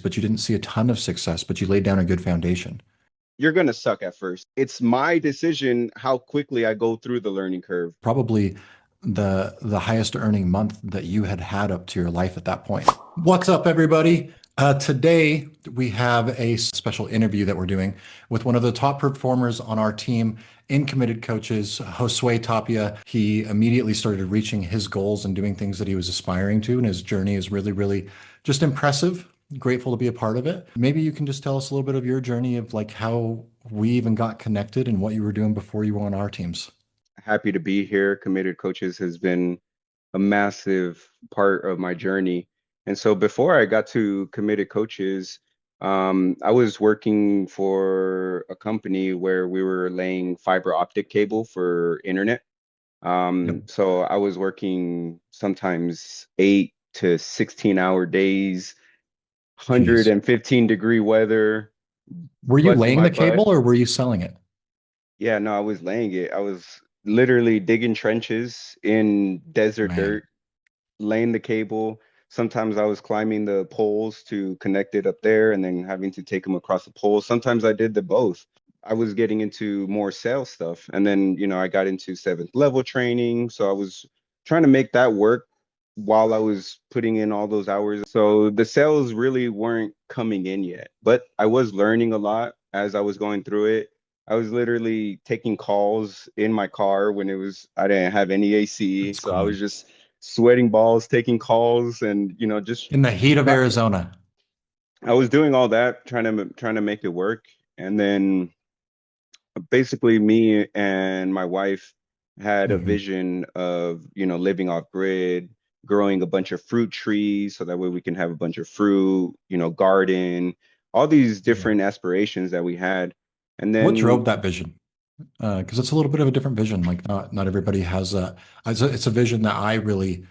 but you didn't see a ton of success, but you laid down a good foundation. You're going to suck at first. It's my decision how quickly I go through the learning curve. Probably the highest earning month that you had had up to your life at that point. What's up, everybody? Today we have a special interview that we're doing with one of the top performers on our team in Committed Coaches, Josue Tapia. He immediately started reaching his goals and doing things that he was aspiring to, and his journey is really, really just impressive. Grateful to be a part of it. Maybe you can just tell us a little bit of your journey of like how we even got connected and what you were doing before you were on our teams. Happy to be here. Committed Coaches has been a massive part of my journey. And so before I got to Committed Coaches, I was working for a company where we were laying fiber optic cable for internet. Yep. So I was working sometimes 8 to 16 hour days, Jeez. 115-degree weather, Were you busting laying my the cable butt. or were you selling it? Yeah, no, I was laying it. I was literally digging trenches in desert Man, dirt, laying the cable. Sometimes I was climbing the poles to connect it up there and then having to take them across the poles. Sometimes I did the both. I was getting into more sales stuff. And then, I got into seventh level training. So I was trying to make that work while I was putting in all those hours. So the sales really weren't coming in yet, but I was learning a lot as I was going through it. I was literally taking calls in my car when I didn't have any AC. that's So I was cool. just sweating balls, taking calls and, just In the heat of try, Arizona. I was doing all that, trying to make it work. And then basically me and my wife had a Hmm. vision of, living off grid, growing a bunch of fruit trees so that way we can have a bunch of fruit, garden, all these Yeah. different aspirations that we had. And What then, drove that vision? Because it's a little bit of a different vision. Like not everybody has that. It's a vision that I really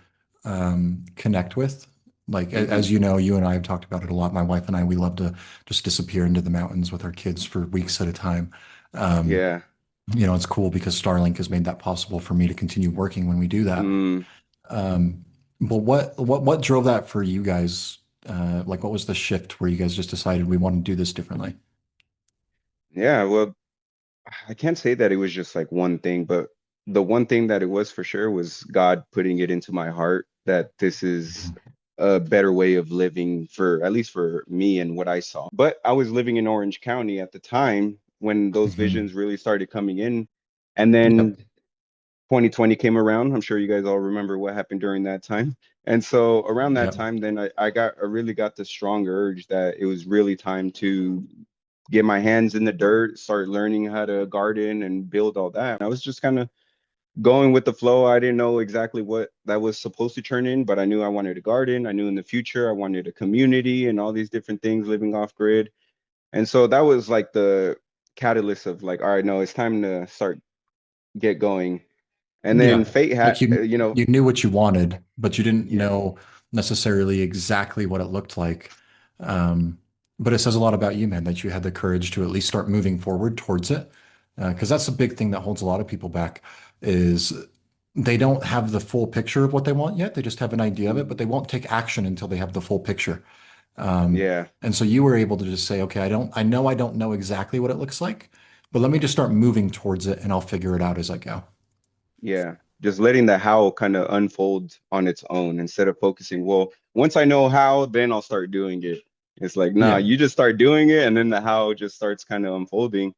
connect with. Like mhm, as you know, you and I have talked about it a lot. My wife and I, we love to just disappear into the mountains with our kids for weeks at a time. Um, yeah. it's cool because Starlink has made that possible for me to continue working when we do that. Mm, Um, but what drove that for you guys? Like what was the shift where you guys just decided we want to do this differently? yeah, well, I can't say that it was just like one thing, but the one thing that it was for sure was God putting it into my heart that this is a better way of living for at least for me and what I saw. But I was living in Orange County at the time when those Hmm. visions really started coming in. And Yep. then 2020 came around. I'm sure you guys all remember what happened during that time. And so around that Yep. time, then I really got the strong urge that it was really time to get my hands in the dirt, start learning how to garden and build all that. I was just kind of going with the flow. I didn't know exactly what that was supposed to turn in, but I knew I wanted a garden. I knew in the future I wanted a community and all these different things living off grid. And so that was like the catalyst of like, all right, no, it's time to start get going. And then Yeah. fate had, Like you knew what you wanted, but you didn't yeah, know necessarily exactly what it looked like. Um, but it says a lot about you, man, that you had the courage to at least start moving forward towards it. Because that's the big thing that holds a lot of people back is they don't have the full picture of what they want yet. They just have an idea of it, but they won't take action until they have the full picture. Um, yeah, and so you were able to just say, okay, I don't know exactly what it looks like, but let me just start moving towards it and I'll figure it out as I go. yeah. Just letting the how kind of unfold on its own instead of focusing, well, once I know how, then I'll start doing it. It's like, nah, Yeah. you just start doing it and then the how just starts kind of unfolding.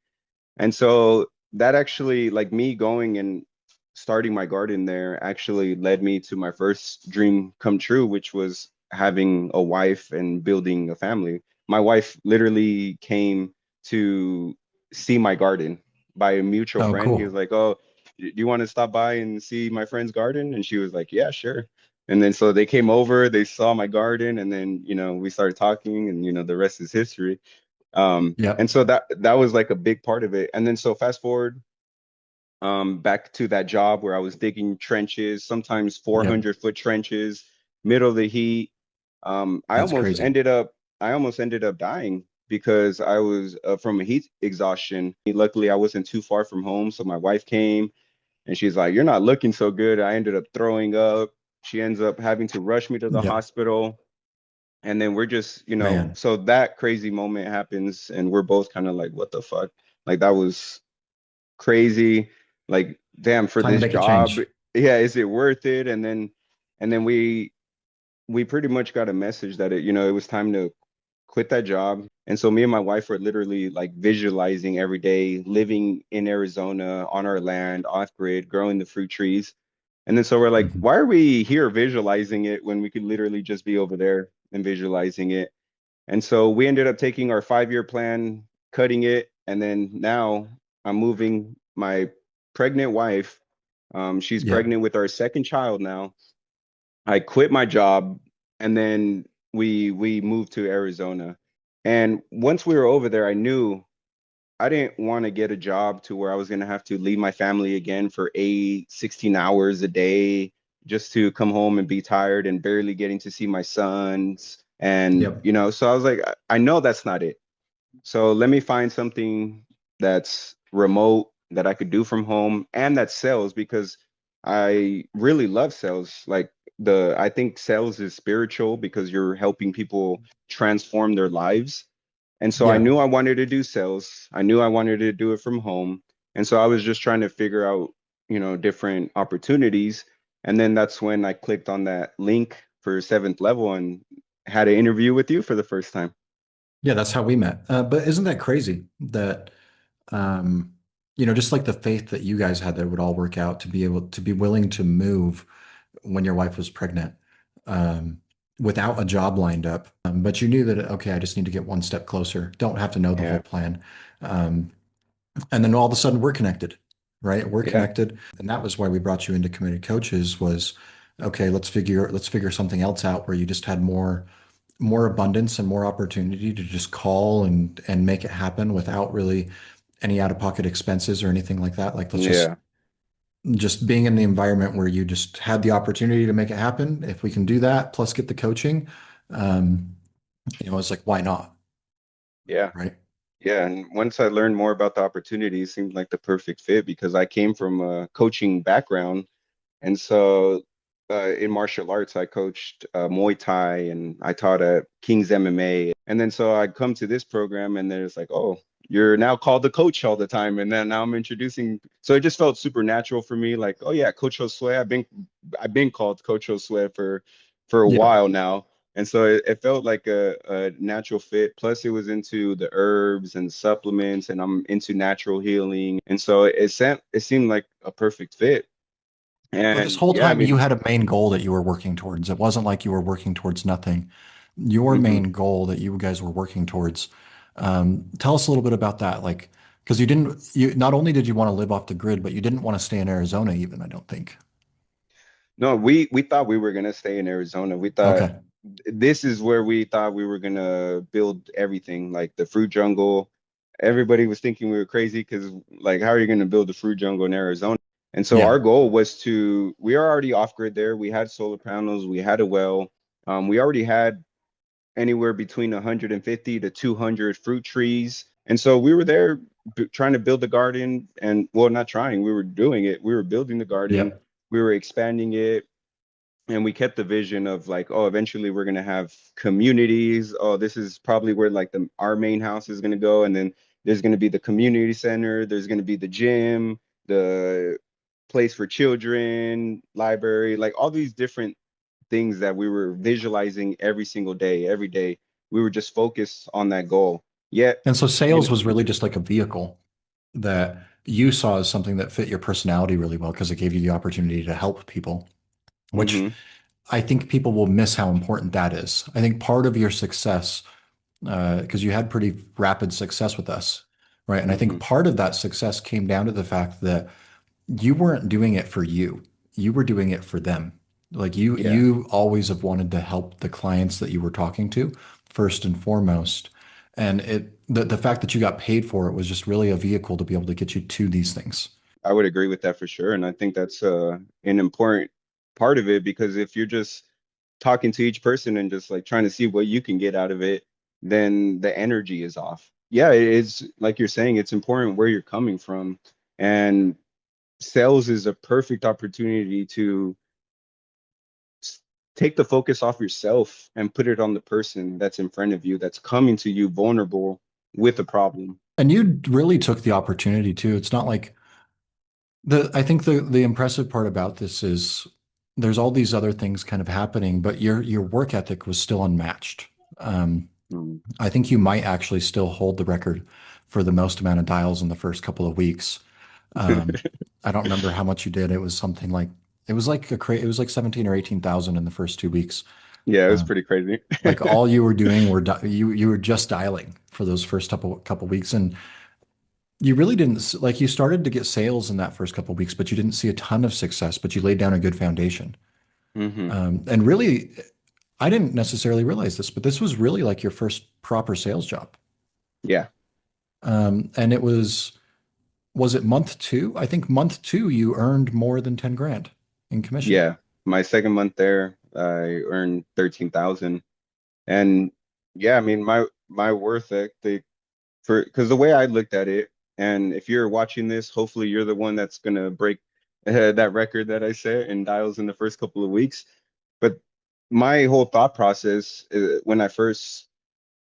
And so that actually, like me going and starting my garden there, actually led me to my first dream come true, which was having a wife and building a family. My wife literally came to see my garden by a mutual Oh, friend. He was cool. like, "Oh, do you want to stop by and see my friend's garden?" And she was like, "Yeah, sure." And then so they came over, they saw my garden, and then, we started talking, and, the rest is history. And Yep. so that was like a big part of it. And then so fast forward back to that job where I was digging trenches, sometimes Yep. 400-foot trenches, middle of the heat. I That's almost crazy. ended up I almost ended up dying because I was from a heat exhaustion. Luckily, I wasn't too far from home, so my wife came and she's like, "You're not looking so good." I ended up throwing up. She ends up having to rush me to the Yeah. hospital. And then we're just, Man, so that crazy moment happens and we're both kind of like, what the fuck? Like that was crazy. Like, damn, for time to this make a job, change. yeah, is it worth it? And then we pretty much got a message that it was time to quit that job. And so me and my wife were literally like visualizing every day, living in Arizona on our land, off grid, growing the fruit trees. And then so we're like, Mhm. why are we here visualizing it when we could literally just be over there and visualizing it? And so we ended up taking our 5-year plan, cutting it, and then now I'm moving my pregnant wife. She's Yep. pregnant with our second child now. I quit my job, and then we moved to Arizona. And once we were over there, I knew I didn't want to get a job to where I was going to have to leave my family again for 16 hours a day just to come home and be tired and barely getting to see my sons. And, Yep. so I was like, I know that's not it. So let me find something that's remote that I could do from home and that sells because I really love sales. Like I think sales is spiritual because you're helping people transform their lives. And so I Yeah. knew I wanted to do sales. I knew I wanted to do it from home. And so I was just trying to figure out, different opportunities. And then that's when I clicked on that link for seventh level and had an interview with you for the first time. Yeah, that's how we met. But isn't that crazy that um, just like the faith that you guys had that it would all work out to be able to be willing to move when your wife was pregnant, um, without a job lined up. But you knew that, okay, I just need to get one step closer. Don't have to know the whole Yeah. plan. Um, and then all of a sudden we're connected, right? We're Yeah. connected. And that was why we brought you into committed coaches was, okay, let's figure something else out where you just had more abundance and more opportunity to just call and make it happen without really any out-of-pocket expenses or anything like that. Like let's just Yeah. just being in the environment where you just had the opportunity to make it happen. If we can do that, plus get the coaching, um, it's like, why not? Yeah. Right? Yeah. And once I learned more about the opportunity, it seemed like the perfect fit because I came from a coaching background. And so in martial arts, I coached Muay Thai and I taught at King's MMA. And then so I come to this program and then it's like, oh, you're now called the coach all the time. And then now I'm introducing. So it just felt super natural for me. Like, oh yeah, Coach Josue. I've been called Coach Josue for a Yeah. while now. And so it felt like a natural fit. Plus, it was into the herbs and supplements, and I'm into natural healing. And so it seemed like a perfect fit. But this And whole yeah, I time you mean, had a main goal that you were working towards. It wasn't like you were working towards nothing. Your mhm. main goal that you guys were working towards. Tell us a little bit about that. Like, because you not only did you want to live off the grid, but you didn't want to stay in Arizona even, I don't think. No, we thought we were gonna stay in Arizona. We thought Okay. this is where we thought we were gonna build everything, like the fruit jungle. Everybody was thinking we were crazy because, like, how are you gonna build a fruit jungle in Arizona? And so Yeah. our goal was we are already off grid there. We had solar panels, we had a well, we already had anywhere between 150 to 200 fruit trees. And so we were there trying to build the garden and, well, not trying, we were doing it. We were building the garden, Yep. we were expanding it, and we kept the vision of like, oh, eventually we're going to have communities. Oh, this is probably where like our main house is going to go. And then there's going to be the community center, there's going to be the gym, the place for children, library, like all these different things that we were visualizing every single day, every day. We were just focused on that goal. Yet, And so you sales know, was really just like a vehicle that you saw as something that fit your personality really well because it gave you the opportunity to help people, which hmm I think people will miss how important that is. I think part of your success, because you had pretty rapid success with us, right? And I think hmm part of that success came down to the fact that you weren't doing it for you. You were doing it for them. Like you yeah, you always have wanted to help the clients that you were talking to first and foremost. And the fact that you got paid for it was just really a vehicle to be able to get you to these things. I would agree with that for sure. And I think that's an important part of it because if you're just talking to each person and just like trying to see what you can get out of it, then the energy is off. Yeah, it's like you're saying, it's important where you're coming from. And sales is a perfect opportunity to take the focus off yourself and put it on the person that's in front of you, that's coming to you vulnerable with a problem. And you really took the opportunity too. It's not like I think the impressive part about this is there's all these other things kind of happening, but your work ethic was still unmatched. Um, Mm. I think you might actually still hold the record for the most amount of dials in the first couple of weeks. Um, I don't remember how much you did. It was something like it was like 17 or 18,000 in the first 2 weeks. Yeah, it was Um, pretty crazy. like all you were doing you were just dialing for those first couple weeks, and you really didn't like you started to get sales in that first couple weeks, but you didn't see a ton of success, but you laid down a good foundation. Hmm. And really, I didn't necessarily realize this, but this was really like your first proper sales job. Yeah, And was it month two? I think month two, you earned more than 10 grand in commission. yeah. My second month there, I earned 13,000. And yeah, I mean, my worth ethic for because the way I looked at it, and if you're watching this, hopefully you're the one that's gonna break that record that I set in dials in the first couple of weeks. But my whole thought process when I first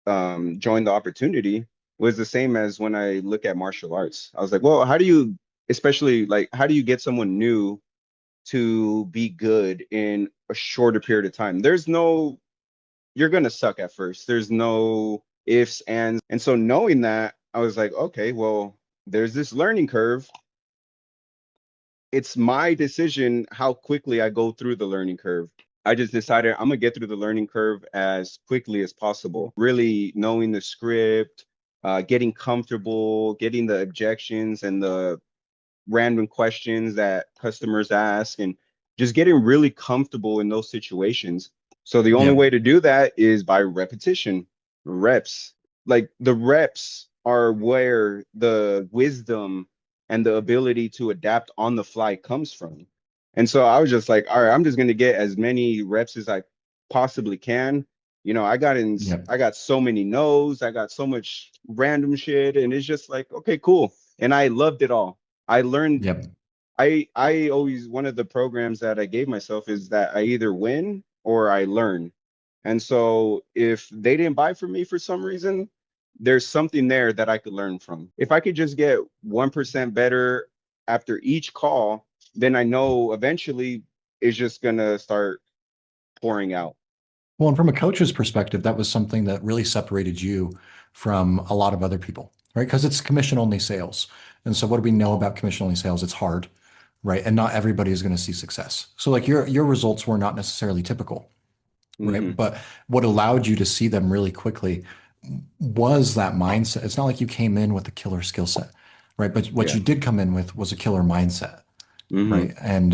joined the opportunity was the same as when I look at martial arts. I was like, well, how do you, especially like, how do you get someone new to be good in a shorter period of time? There's no, you're gonna suck at first. There's no ifs, ands. And so knowing that, I was like, okay, well, there's this learning curve. It's my decision how quickly I go through the learning curve. I just decided I'm gonna get through the learning curve as quickly as possible. Really knowing the script, getting comfortable, getting the objections and the random questions that customers ask, and just getting really comfortable in those situations. So the only Yep. way to do that is by repetition, reps. Like the reps are where the wisdom and the ability to adapt on the fly comes from. And so I was just like, all right, I'm just going to get as many reps as I possibly can. You know, Yep. I got so many no's, I got so much random shit, and it's just like, okay, cool. And I loved it all. I learned Yep. I always, one of the programs that I gave myself is that I either win or I learn. And so if they didn't buy from me for some reason, there's something there that I could learn from. If I could just get 1% better after each call, then I know eventually it's just gonna start pouring out. Well, and from a coach's perspective, that was something that really separated you from a lot of other people, right? Because it's commission only sales. And so what do we know about commission only sales? It's hard, right? And not everybody is going to see success. So like your results were not necessarily typical, right? Hmm. But what allowed you to see them really quickly was that mindset. It's not like you came in with a killer skill set, right? But what Yeah. you did come in with was a killer mindset, Hmm. right? And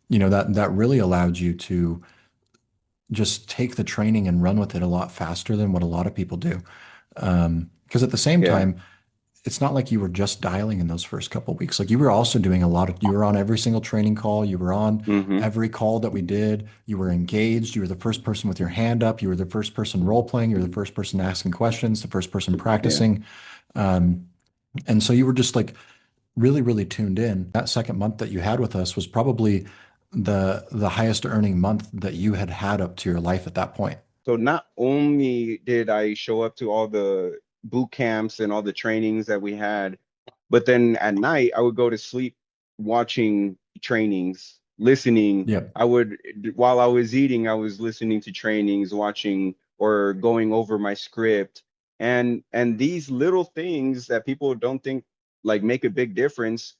that really allowed you to just take the training and run with it a lot faster than what a lot of people do. Because at the same Yeah. time, it's not like you were just dialing in those first couple of weeks. Like you were also doing a lot of, you were on every single training call. You were on Hmm. every call that we did. You were engaged. You were the first person with your hand up. You were the first person role playing. You were the first person asking questions, the first person Yeah. practicing. Um, and so you were just like really, really tuned in. That second month that you had with us was probably the highest earning month that you had had up to your life at that point. So not only did I show up to all the boot camps and all the trainings that we had, but then at night I would go to sleep watching trainings, listening. Yep. I would, while I was eating, I was listening to trainings, watching or going over my script. And these little things that people don't think like make a big difference.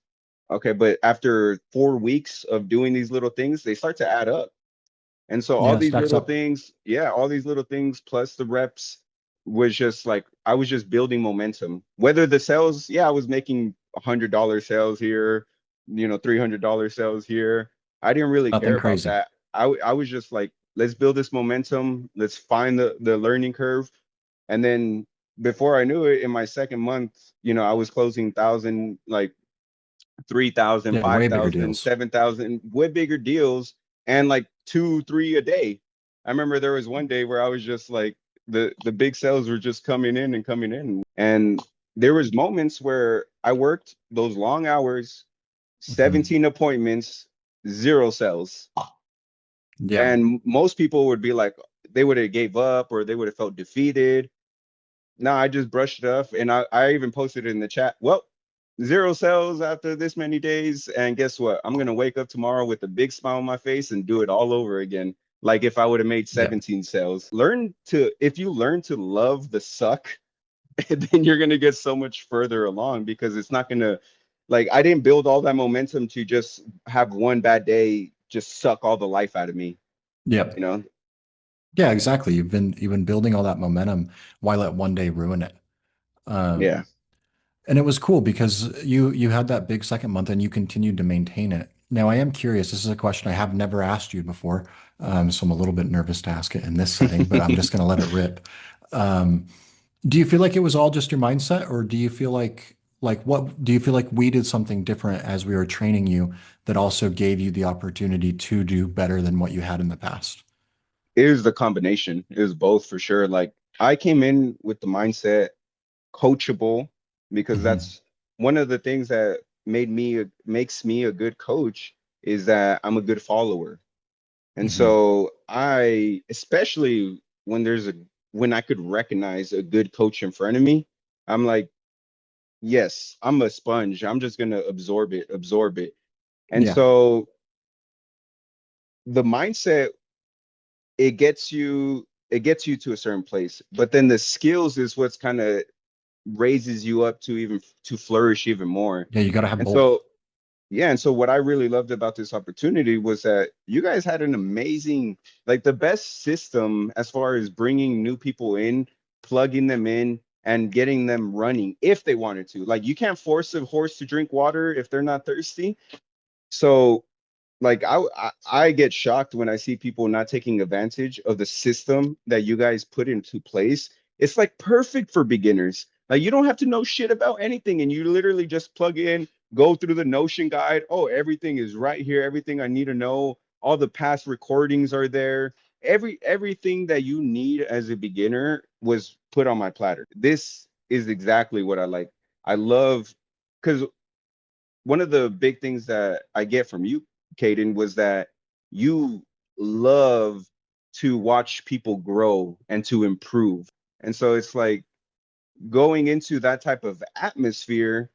Okay, but after 4 weeks of doing these little things, they start to add up. And so all Yeah, it these stacks little up. things, yeah, all these little things plus the reps was just like I was just building momentum. Whether the sales, yeah, I was making $100 sales here, $300 sales here. I didn't really care Nothing about crazy. that. I was just like, let's build this momentum. Let's find the learning curve. And then before I knew it, in my second month, I was closing thousand, like 3,000, Yeah, five way bigger thousand, deals. 7,000, way bigger deals, and like two, three a day. I remember there was one day where I was just like the big sales were just coming in and coming in. And there was moments where I worked those long hours, Mhm. 17 appointments, zero sales. Yeah. And most people would be like, they would have gave up or they would have felt defeated. No, I just brushed it off, and I even posted it in the chat. Well, zero sales after this many days, and guess what? I'm gonna wake up tomorrow with a big smile on my face and do it all over again. Like if I would have made Yeah. 17 sales. If you learn to love the suck, then you're gonna get so much further along because it's not gonna, like, I didn't build all that momentum to just have one bad day just suck all the life out of me, you Yep. know? Yeah, exactly. You've been building all that momentum. Why let one day ruin it? Yeah. Um, and it was cool because you had that big second month and you continued to maintain it. Now, I am curious. This is a question I have never asked you before, so I'm a little bit nervous to ask it in this setting, but I'm just going to let it rip. Um, do you feel like it was all just your mindset, or do you feel like what do you feel like we did something different as we were training you that also gave you the opportunity to do better than what you had in the past? It was the combination. It was both for sure. Like I came in with the mindset coachable because Hmm. that's one of the things that makes me a good coach is that I'm a good follower. And Hmm. so I, especially when I could recognize a good coach in front of me, I'm like, yes, I'm a sponge. I'm just gonna absorb it. And Yeah. so the mindset, it gets you to a certain place, but then the skills is what's kind of raises you up to even to flourish even more. Yeah, you got to have And both. so, yeah, and so what I really loved about this opportunity was that you guys had an amazing, like the best system as far as bringing new people in, plugging them in, and getting them running if they wanted to. Like you can't force a horse to drink water if they're not thirsty. So like I get shocked when I see people not taking advantage of the system that you guys put into place. It's like perfect for beginners. Like you don't have to know shit about anything, and you literally just plug in, go through the Notion guide. Oh, everything is right here. Everything I need to know. All the past recordings are there. Everything that you need as a beginner was put on my platter. This is exactly what I like. I love because one of the big things that I get from you, Caden, was that you love to watch people grow and to improve. And so it's like going into that type of atmosphere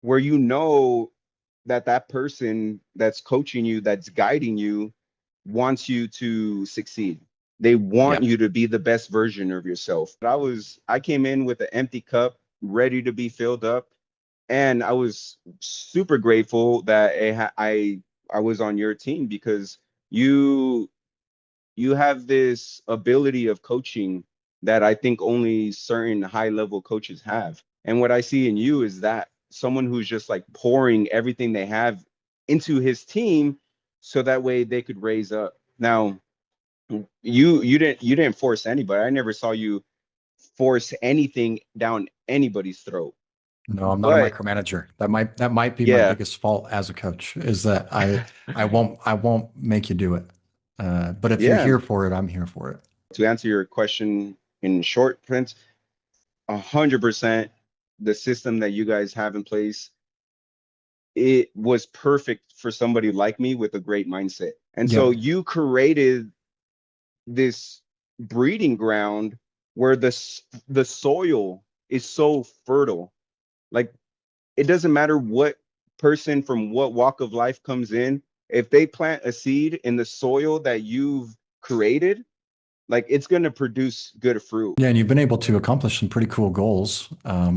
where you know that that person that's coaching you, that's guiding you, wants you to succeed. They want Yeah. you to be the best version of yourself. I came in with an empty cup, ready to be filled up, and I was super grateful that I was on your team because you you have this ability of coaching that I think only certain high level coaches have. And what I see in you is that someone who's just like pouring everything they have into his team so that way they could raise up. Now, you didn't force anybody. I never saw you force anything down anybody's throat. No, I'm not a But micromanager. That might be my yeah, biggest fault as a coach is that I won't make you do it. But if you're yeah. here for it, I'm here for it. To answer your question in short, Prince, 100% the system that you guys have in place, it was perfect for somebody like me with a great mindset. And so Yep. you created this breeding ground where the soil is so fertile. Like it doesn't matter what person from what walk of life comes in, if they plant a seed in the soil that you've created, like it's going to produce good fruit. Yeah, and you've been able to accomplish some pretty cool goals,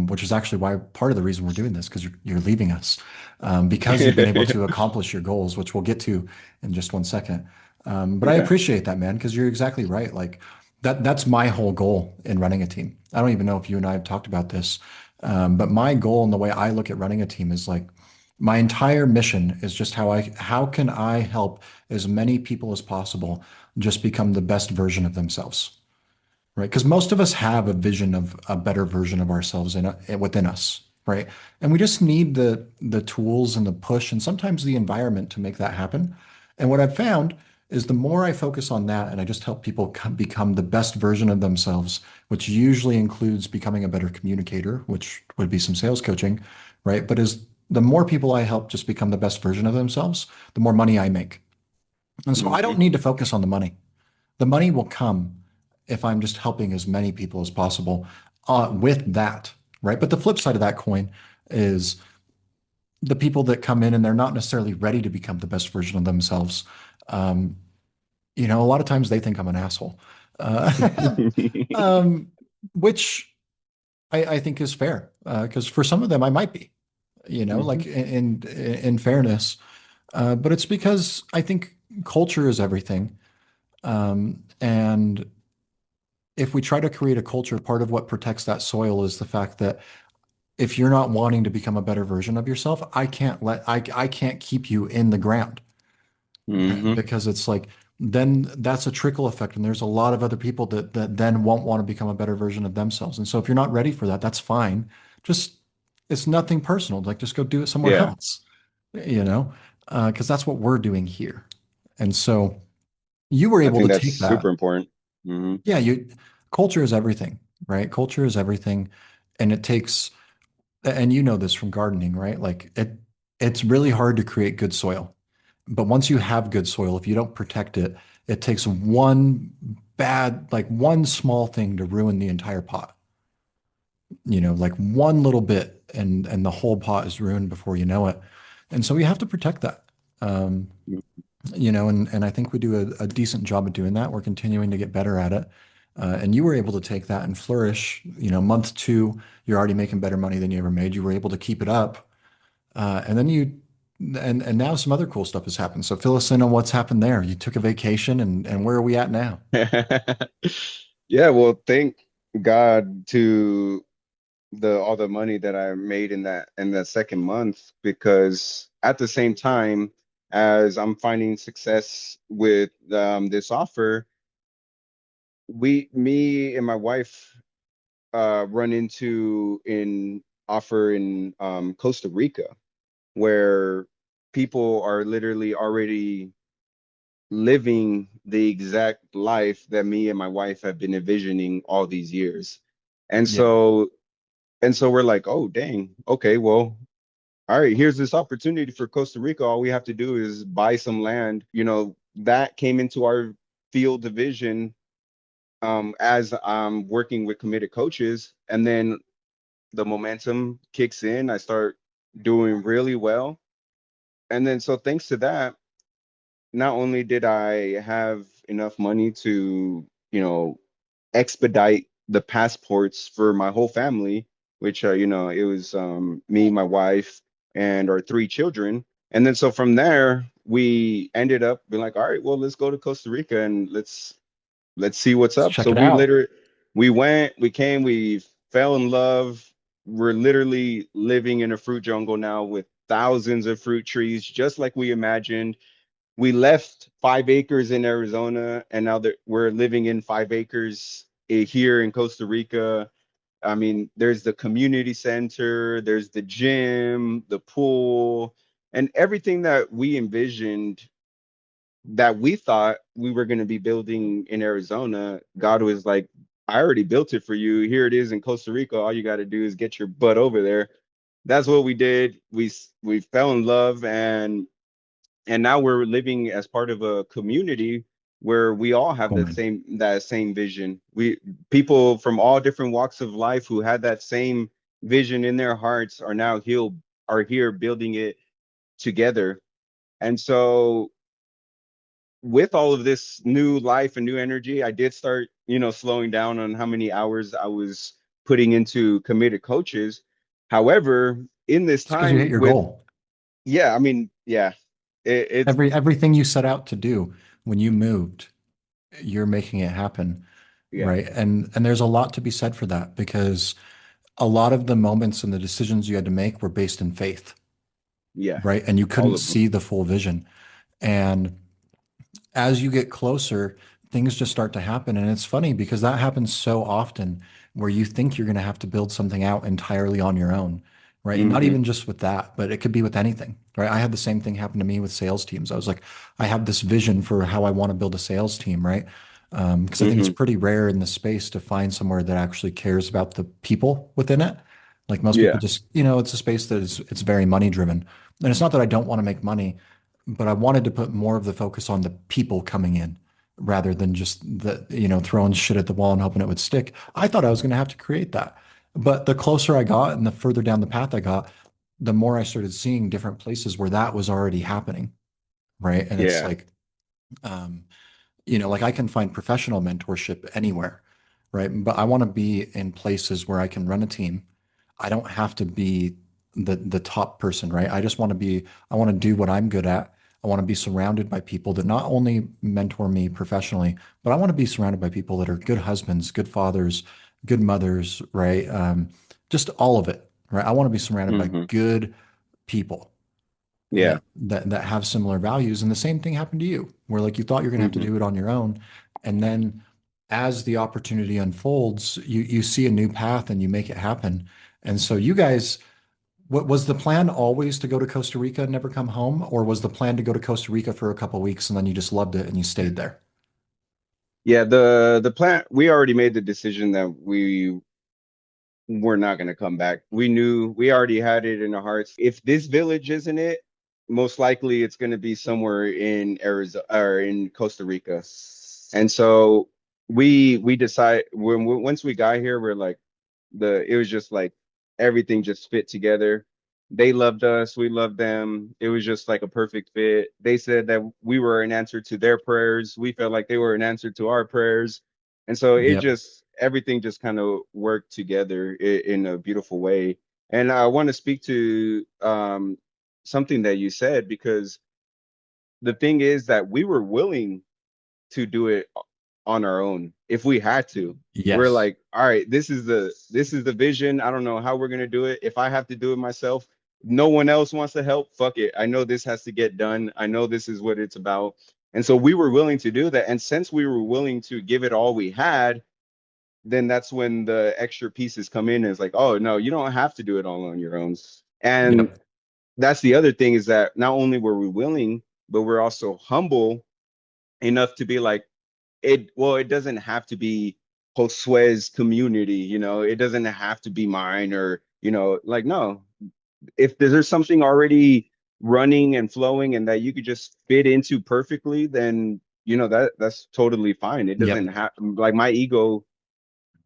which is actually why part of the reason we're doing this because you're leaving us because you've been able to accomplish your goals, which we'll get to in just one second. But I Yeah. appreciate that, man, because you're exactly right. Like that's my whole goal in running a team. I don't even know if you and I have talked about this, but my goal and the way I look at running a team is like my entire mission is just how can I help as many people as possible just become the best version of themselves. Right? Because most of us have a vision of a better version of ourselves within us, right? And we just need the tools and the push and sometimes the environment to make that happen. And what I've found is the more I focus on that and I just help people become the best version of themselves, which usually includes becoming a better communicator, which would be some sales coaching, right? But as the more people I help just become the best version of themselves, the more money I make. And so I don't Hmm. need to focus on the money. The money will come if I'm just helping as many people as possible with that, right? But the flip side of that coin is the people that come in and they're not necessarily ready to become the best version of themselves. Um, a lot of times they think I'm an asshole, um, which I think is fair because for some of them I might be, Hmm. like in fairness, but it's because I think culture is everything. And if we try to create a culture, part of what protects that soil is the fact that if you're not wanting to become a better version of yourself, I can't keep you in the ground Hmm. because it's like then that's a trickle effect and there's a lot of other people that then won't want to become a better version of themselves. And so if you're not ready for that, that's fine. Just it's nothing personal. Like just go do it somewhere Yeah, else, you know, because that's what we're doing here. And so you were I able think to that's take that. super important. Hmm. Yeah, culture is everything, right? Culture is everything. And it takes, and you know this from gardening, right? Like it's really hard to create good soil. But once you have good soil, if you don't protect it, it takes one small thing to ruin the entire pot. Like one little bit and the whole pot is ruined before you know it. And so we have to protect that. Um, and I think we do a decent job of doing that. We're continuing to get better at it. And you were able to take that and flourish. Month two, you're already making better money than you ever made. You were able to keep it up. And then and now some other cool stuff has happened. So fill us in on what's happened there. You took a vacation and where are we at now? Yeah, well, thank God to the all the money that I made in that second month, because at the same time as I'm finding success with this offer, me and my wife run into an offer in Costa Rica where people are literally already living the exact life that me and my wife have been envisioning all these years. And Yeah, so we're like, oh dang, okay, well, all right, here's this opportunity for Costa Rica. All we have to do is buy some land. That came into our field division as I'm working with committed coaches. And then the momentum kicks in. I start doing really well. And then so thanks to that, not only did I have enough money to, expedite the passports for my whole family, which it was me, my wife, and our three children. And then so from there, we ended up being like, all right, well, let's go to Costa Rica and let's see what's let's up. check So it out. we went, we came, we fell in love. We're literally living in a fruit jungle now with thousands of fruit trees, just like we imagined. We left 5 acres in Arizona, and now that we're living in 5 acres here in Costa Rica. I mean, there's the community center, there's the gym, the pool, and everything that we envisioned, that we thought we were going to be building in Arizona. God was like, I already built it for you. Here it is in Costa Rica. All you got to do is get your butt over there. That's what we did. We fell in love, and now we're living as part of a community where we all have Cool, man. that same vision. We People from all different walks of life who had that same vision in their hearts are here building it together. And so with all of this new life and new energy, I did start, slowing down on how many hours I was putting into committed coaches. However, in this It's because you hit time your with, goal. yeah, I mean, yeah, it's, Everything you set out to do when you moved, you're making it happen, yeah, right? And there's a lot to be said for that because a lot of the moments and the decisions you had to make were based in faith, yeah, right? And you all couldn't of them. see the full vision. And as you get closer, things just start to happen. And it's funny because that happens so often where you think you're going to have to build something out entirely on your own, right? And not Hmm. even just with that, but it could be with anything, right? I had the same thing happen to me with sales teams. I was like, I have this vision for how I want to build a sales team, right? Because I think it's Hmm. pretty rare in the space to find somewhere that actually cares about the people within it. Like most people Yeah. just, it's a space that it's very money driven. And it's not that I don't want to make money. but I wanted to put more of the focus on the people coming in rather than just throwing shit at the wall and hoping it would stick. I thought I was going to have to create that. But the closer I got and the further down the path I got, the more I started seeing different places where that was already happening. Right. And it's Yeah. like, um, like I can find professional mentorship anywhere, right? But I want to be in places where I can run a team. I don't have to be the top person, right? I want to do what I'm good at. I want to be surrounded by people that not only mentor me professionally, but I want to be surrounded by people that are good husbands, good fathers, good mothers, right? Just all of it, right? I want to be surrounded by Hmm. good people Yeah. that have similar values. And the same thing happened to you, where like you thought you're gonna have to Hmm. do it on your own. And then as the opportunity unfolds, you see a new path and you make it happen. And so you guys, what was the plan always to go to Costa Rica and never come home? Or was the plan to go to Costa Rica for a couple of weeks and then you just loved it and you stayed there? Yeah, the plan, we already made the decision that we're not going to come back. We knew, we already had it in our hearts. If this village isn't it, most likely it's going to be somewhere in Arizona or in Costa Rica. And so we decide once we got here, we're like, it was just like everything just fit together. They loved us, we loved them. It was just like a perfect fit. They said that we were an answer to their prayers. We felt like they were an answer to our prayers. And so it Yep. just everything just kind of worked together in a beautiful way. And I want to speak to something that you said, because the thing is that we were willing to do it on our own if we had to. We're Yes. like, all right, this is the vision. I don't know how we're gonna do it. If I have to do it myself, no one else wants to help. Fuck it. I know this has to get done. I know this is what it's about. And so we were willing to do that. And since we were willing to give it all we had, then that's when the extra pieces come in. And it's like, oh no, you don't have to do it all on your own. And Yep. that's the other thing, is that not only were we willing, but we're also humble enough to be like, it doesn't have to be Josue's community, it doesn't have to be mine, or like, no, if there's something already running and flowing and that you could just fit into perfectly, then that's totally fine. It doesn't Yep. have, like, my ego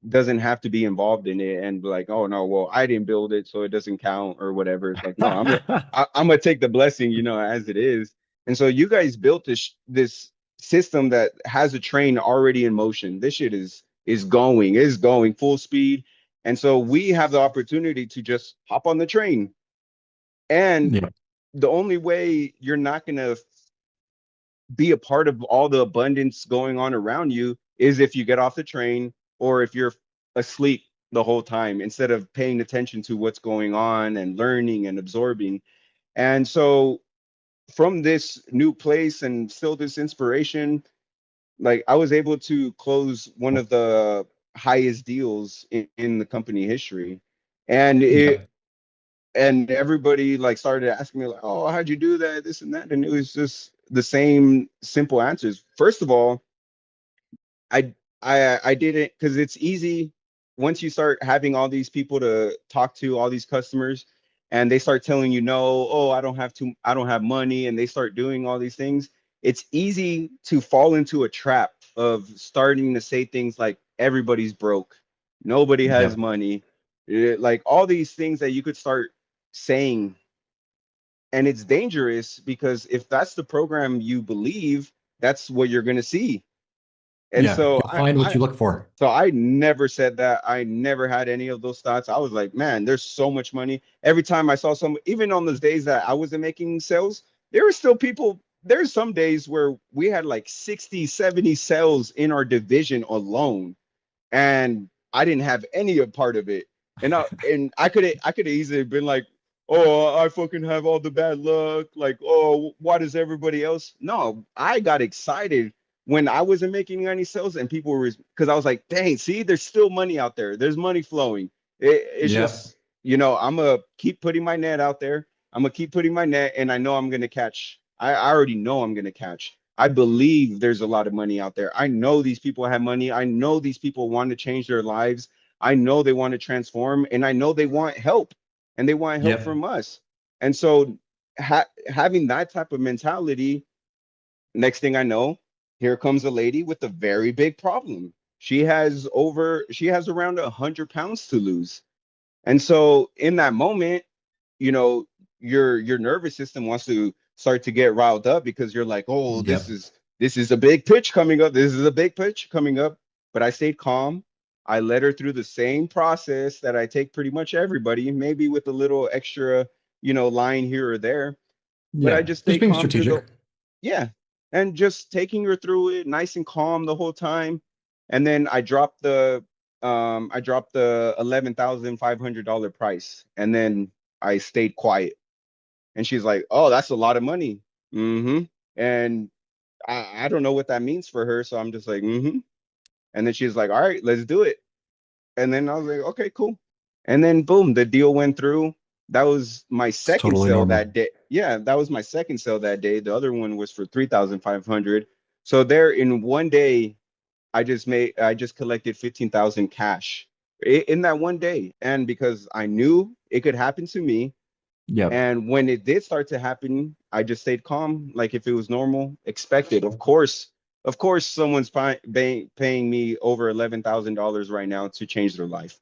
doesn't have to be involved in it and be like, oh no, well, I didn't build it, so it doesn't count or whatever. It's like, no, I'm gonna take the blessing, as it is. And so you guys built this system that has a train already in motion. This shit is going full speed. And so we have the opportunity to just hop on the train. And Yep. the only way you're not gonna be a part of all the abundance going on around you is if you get off the train, or if you're asleep the whole time instead of paying attention to what's going on and learning and absorbing. And so from this new place and still this inspiration, like, I was able to close one of the highest deals in the company history. And Yep. everybody like started asking me like, oh, how'd you do that, this and that. And it was just the same simple answers. First of all, I I did it because it's easy once you start having all these people to talk to, all these customers, and they start telling you, no, oh, I don't have money, and they start doing all these things. It's easy to fall into a trap of starting to say things like everybody's broke, nobody has Yep. money, like all these things that you could start saying. And it's dangerous, because if that's the program you believe, that's what you're going to see. And Yeah. so You'll find what you look for. I never said that. I never had any of those thoughts. I was like, man, there's so much money. Every time I saw some, even on those days that I wasn't making sales, there were still people. There's some days where we had like 60, 70 sales in our division alone, and I didn't have any of part of it. And I could have easily been like, oh, I fucking have all the bad luck. Like, oh, why does everybody else? No, I got excited when I wasn't making any sales and people were, because I was like, dang, see, there's still money out there. There's money flowing. It's Yep. just, I'm gonna keep putting my net out there. I'm gonna keep putting my net, and I know I'm gonna catch. I already know I'm gonna catch. I believe there's a lot of money out there. I know these people have money. I know these people want to change their lives. I know they want to transform, and I know they want help, and they want help Yep. from us. And so having that type of mentality, next thing I know, here comes a lady with a very big problem. She has around 100 pounds to lose. And so in that moment, you know, your nervous system wants to start to get riled up because you're like, oh, Yep. this is a big pitch coming up. This is a big pitch coming up. But I stayed calm. I led her through the same process that I take pretty much everybody, maybe with a little extra, line here or there. But I Yeah. just Just stayed being calm through the strategic. yeah, and just taking her through it nice and calm the whole time. And then I dropped the $11,500 price, and then I stayed quiet. And she's like, "Oh, that's a lot of money." Mm-hmm. And I don't know what that means for her, so I'm just like, mm-hmm. And then she's like, "All right, let's do it." And then I was like, "Okay, cool." And then boom, the deal went through. That was my It's second totally sale normal. that day. Yeah, that was my second sale that day. The other one was for 3,500. So there in one day, I just collected 15,000 cash in that one day. And because I knew it could happen to me, Yep. and when it did start to happen, I just stayed calm, like if it was normal, expected. Of course, someone's paying me over $11,000 right now to change their life.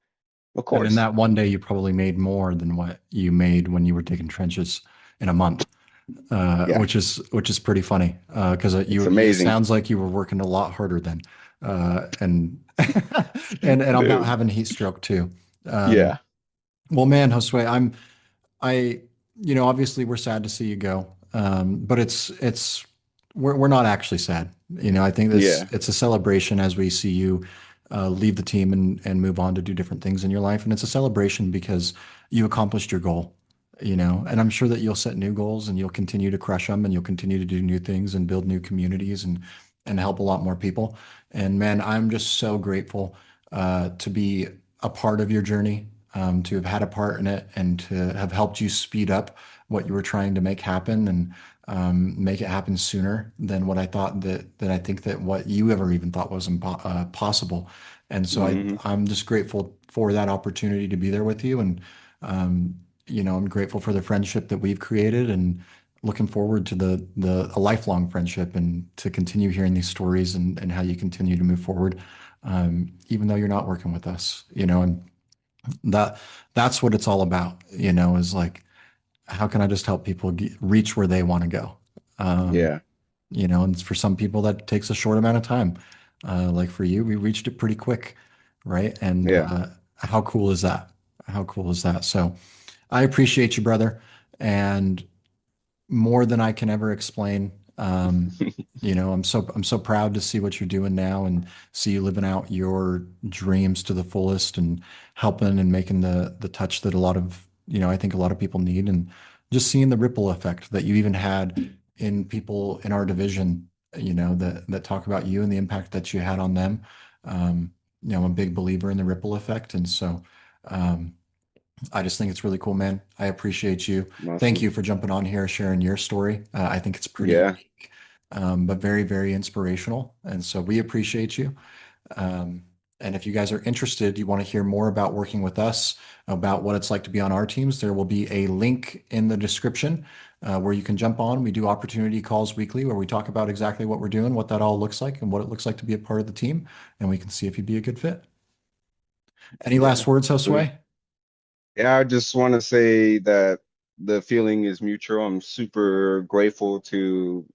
Of And in course. that one day, you probably made more than what you made when you were digging trenches in a month, Yeah, which is pretty funny because it's you it amazing. sounds like you were working a lot harder then, and and I'm about Dude. having heat stroke too. Um, Yeah, well, man, Josue, I, obviously we're sad to see you go. But we're not actually sad. I think yeah, it's a celebration as we see you leave the team and move on to do different things in your life. And it's a celebration because you accomplished your goal, and I'm sure that you'll set new goals and you'll continue to crush them and you'll continue to do new things and build new communities and help a lot more people. And man, I'm just so grateful to be a part of your journey, to have had a part in it and to have helped you speed up what you were trying to make happen and make it happen sooner than what I thought that I think that what you ever even thought was possible. And so hmm I'm just grateful for that opportunity to be there with you. And, um, I'm grateful for the friendship that we've created and looking forward to a lifelong friendship and to continue hearing these stories and how you continue to move forward, even though you're not working with us, and that that's what it's all about, is like, how can I just help people reach where they want to go? Um, yeah, and for some people that takes a short amount of time. Like for you, we reached it pretty quick, right? And yeah. how cool is that? How cool is that? So I appreciate you, brother. And more than I can ever explain. I'm so proud to see what you're doing now and see you living out your dreams to the fullest and helping and making the touch that I think a lot of people need, and just seeing the ripple effect that you even had in people in our division, that talk about you and the impact that you had on them. I'm a big believer in the ripple effect, and so um, I just think it's really cool, man. I appreciate you. Thank Awesome. you for jumping on here, sharing your story. I think it's pretty Yeah, unique, but very, very inspirational. And so we appreciate you. Um, and if you guys are interested, you want to hear more about working with us, about what it's like to be on our teams, there will be a link in the description where you can jump on. We do opportunity calls weekly where we talk about exactly what we're doing, what that all looks like, and what it looks like to be a part of the team. And we can see if you'd be a good fit. Any yeah. last words, Sweet. Josue? Yeah, I just want to say that the feeling is mutual. I'm super grateful to,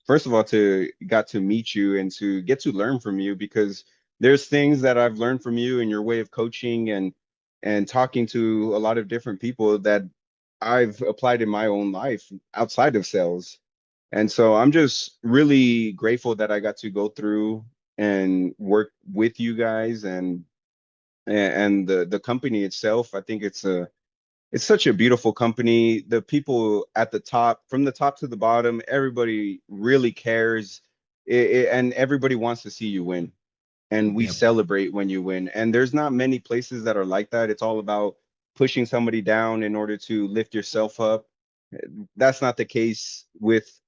first of all, to got to meet you and to get to learn from you, because there's things that I've learned from you and your way of coaching and talking to a lot of different people that I've applied in my own life outside of sales. And so I'm just really grateful that I got to go through and work with you guys and the company itself. I think it's such a beautiful company. The people at the top, from the top to the bottom, everybody really cares, and everybody wants to see you win. And we Yep. celebrate when you win. And there's not many places that are like that. It's all about pushing somebody down in order to lift yourself up. That's not the case with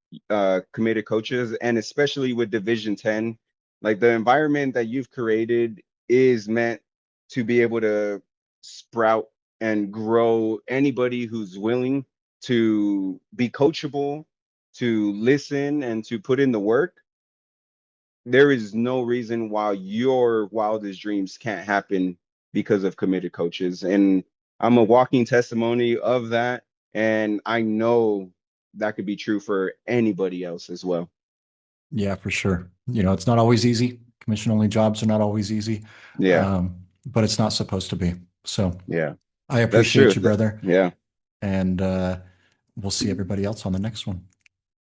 committed coaches, and especially with Division 10. Like, the environment that you've created is meant to be able to sprout and grow anybody who's willing. to be coachable, to listen, and to put in the work, there is no reason why your wildest dreams can't happen because of committed coaches. And I'm a walking testimony of that. And I know that could be true for anybody else as well. Yeah, for sure. It's not always easy. Commission only jobs are not always easy, Yeah. but it's not supposed to be. So Yeah. I That's appreciate true. you, brother. Yeah. And we'll see everybody else on the next one.